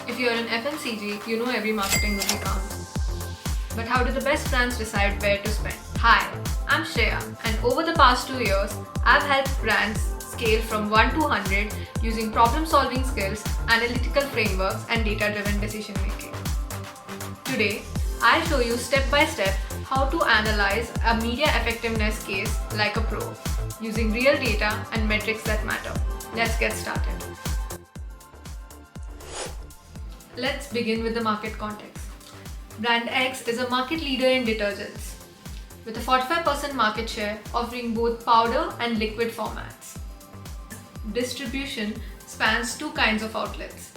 If you're in FMCG, you know every marketing rupee counts. But how do the best brands decide where to spend? Hi, I'm Shreya, and over the past 2 years, I've helped brands scale from 1 to 100 using problem-solving skills, analytical frameworks, and data-driven decision-making. Today, I'll show you step by step how to analyze a media effectiveness case like a pro, using real data and metrics that matter. Let's get started. Let's begin with the market context. Brand X is a market leader in detergents, with a 45% market share offering both powder and liquid formats. Distribution spans two kinds of outlets,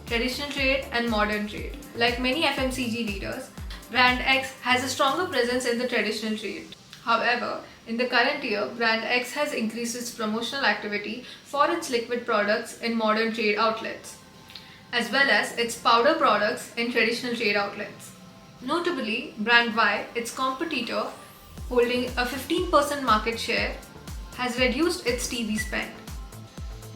traditional trade and modern trade. Like many FMCG leaders, Brand X has a stronger presence in the traditional trade. However, in the current year, Brand X has increased its promotional activity for its liquid products in modern trade outlets, as well as its powder products in traditional trade outlets. Notably, Brand Y, its competitor, holding a 15% market share, has reduced its TV spend.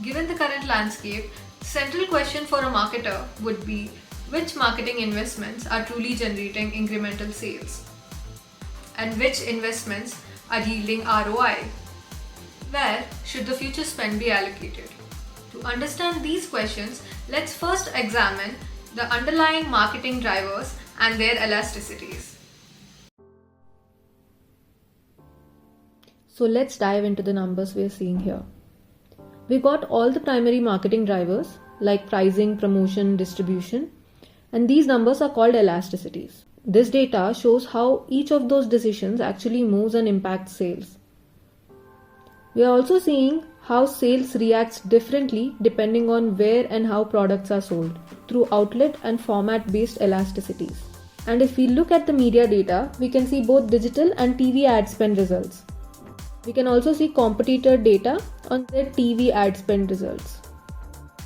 Given the current landscape, the central question for a marketer would be which marketing investments are truly generating incremental sales, and which investments are yielding ROI. Where should the future spend be allocated? To understand these questions, let's first examine the underlying marketing drivers and their elasticities. So let's dive into the numbers we're seeing here. We've got all the primary marketing drivers like pricing, promotion, distribution, and these numbers are called elasticities. This data shows how each of those decisions actually moves and impacts sales. We are also seeing how sales reacts differently depending on where and how products are sold through outlet and format based elasticities. And if we look at the media data, we can see both digital and TV ad spend results. We can also see competitor data on their TV ad spend results.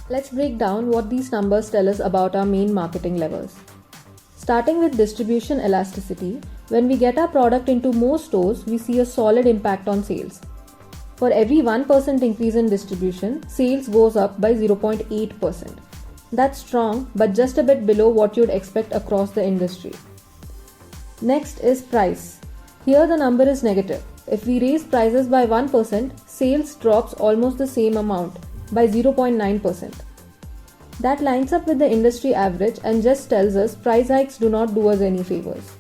Let's break down what these numbers tell us about our main marketing levers. Starting with distribution elasticity, when we get our product into more stores, we see a solid impact on sales. For every 1% increase in distribution, sales goes up by 0.8%. That's strong, but just a bit below what you'd expect across the industry. Next is price. Here the number is negative. If we raise prices by 1%, sales drops almost the same amount, by 0.9%. That lines up with the industry average and just tells us price hikes do not do us any favors.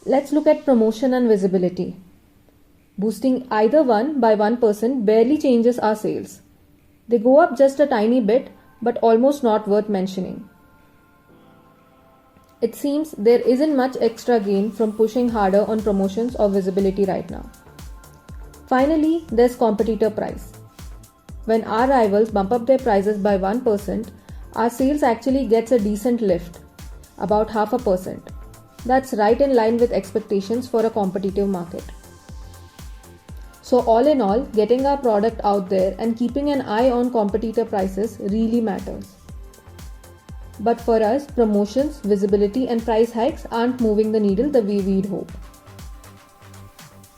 Let's look at promotion and visibility. Boosting either one by 1% barely changes our sales. They go up just a tiny bit, but almost not worth mentioning. It seems there isn't much extra gain from pushing harder on promotions or visibility right now. Finally, there's competitor price. When our rivals bump up their prices by 1%, our sales actually gets a decent lift, about 0.5%. That's right in line with expectations for a competitive market. So all in all, getting our product out there and keeping an eye on competitor prices really matters. But for us, promotions, visibility and price hikes aren't moving the needle the way we'd hope.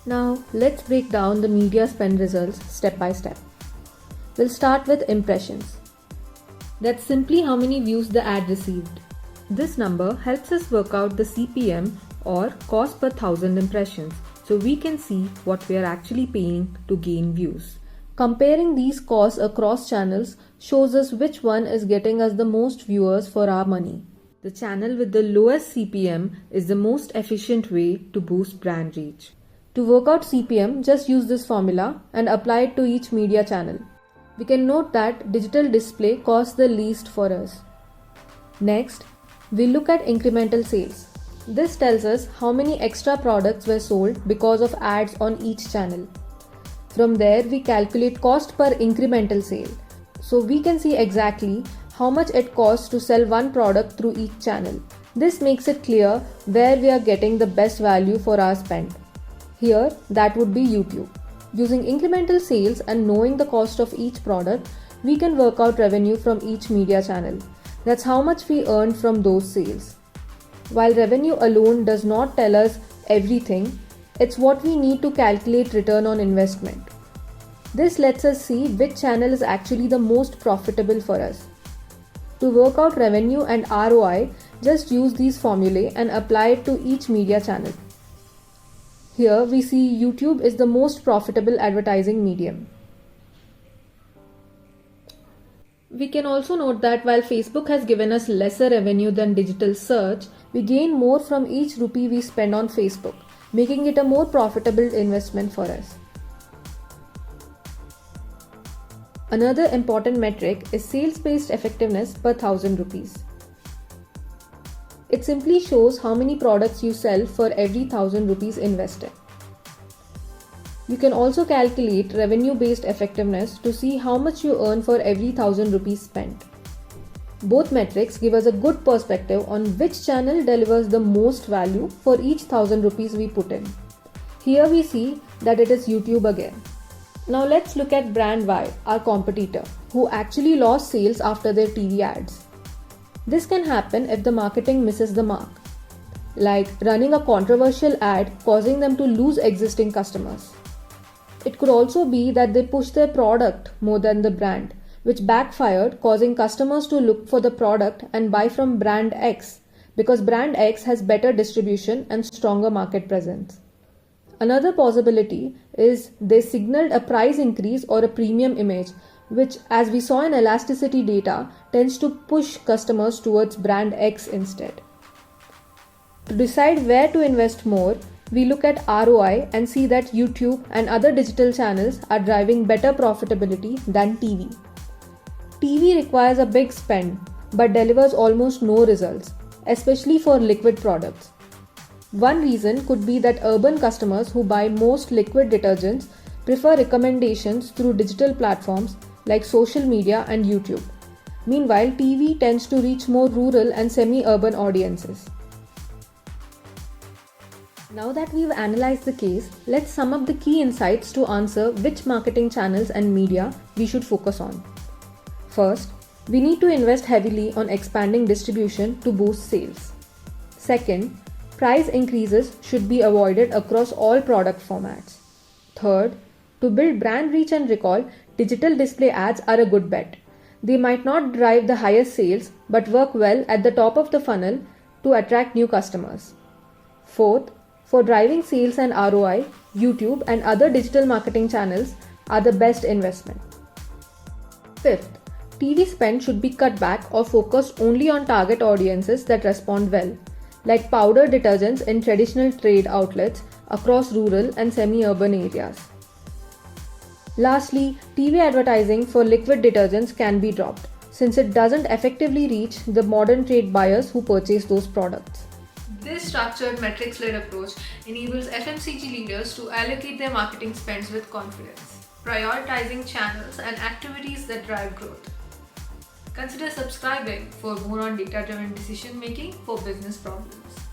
Now, let's break down the media spend results step by step. We'll start with impressions. That's simply how many views the ad received. This number helps us work out the CPM or cost per 1,000 impressions, so we can see what we are actually paying to gain views. Comparing these costs across channels shows us which one is getting us the most viewers for our money. The channel with the lowest CPM is the most efficient way to boost brand reach. To work out CPM, just use this formula and apply it to each media channel. We can note that digital display costs the least for us. Next, we look at incremental sales. This tells us how many extra products were sold because of ads on each channel. From there, we calculate cost per incremental sale. So we can see exactly how much it costs to sell one product through each channel. This makes it clear where we are getting the best value for our spend. Here, that would be YouTube. Using incremental sales and knowing the cost of each product, we can work out revenue from each media channel. That's how much we earned from those sales. While revenue alone does not tell us everything, it's what we need to calculate return on investment. This lets us see which channel is actually the most profitable for us. To work out revenue and ROI, just use these formulae and apply it to each media channel. Here we see YouTube is the most profitable advertising medium. We can also note that while Facebook has given us lesser revenue than digital search, we gain more from each rupee we spend on Facebook, making it a more profitable investment for us. Another important metric is sales-based effectiveness per 1000 rupees. It simply shows how many products you sell for every 1000 rupees invested. You can also calculate revenue-based effectiveness to see how much you earn for every 1000 rupees spent. Both metrics give us a good perspective on which channel delivers the most value for each 1000 rupees we put in. Here we see that it is YouTube again. Now let's look at brand Y, our competitor, who actually lost sales after their TV ads. This can happen if the marketing misses the mark, like running a controversial ad causing them to lose existing customers. It could also be that they push their product more than the brand, which backfired, causing customers to look for the product and buy from brand X because brand X has better distribution and stronger market presence. Another possibility is they signaled a price increase or a premium image, which, as we saw in elasticity data, tends to push customers towards brand X instead. To decide where to invest more, we look at ROI and see that YouTube and other digital channels are driving better profitability than TV. TV requires a big spend but delivers almost no results, especially for liquid products. One reason could be that urban customers who buy most liquid detergents prefer recommendations through digital platforms like social media and YouTube. Meanwhile, TV tends to reach more rural and semi-urban audiences. Now that we've analyzed the case, let's sum up the key insights to answer which marketing channels and media we should focus on. First, we need to invest heavily on expanding distribution to boost sales. Second, price increases should be avoided across all product formats. Third, to build brand reach and recall, digital display ads are a good bet. They might not drive the highest sales but work well at the top of the funnel to attract new customers. Fourth, for driving sales and ROI, YouTube and other digital marketing channels are the best investment. Fifth, TV spend should be cut back or focused only on target audiences that respond well, like powder detergents in traditional trade outlets across rural and semi-urban areas. Lastly, TV advertising for liquid detergents can be dropped, since it doesn't effectively reach the modern trade buyers who purchase those products. This structured metrics-led approach enables FMCG leaders to allocate their marketing spends with confidence, prioritizing channels and activities that drive growth. Consider subscribing for more on data-driven decision-making for business problems.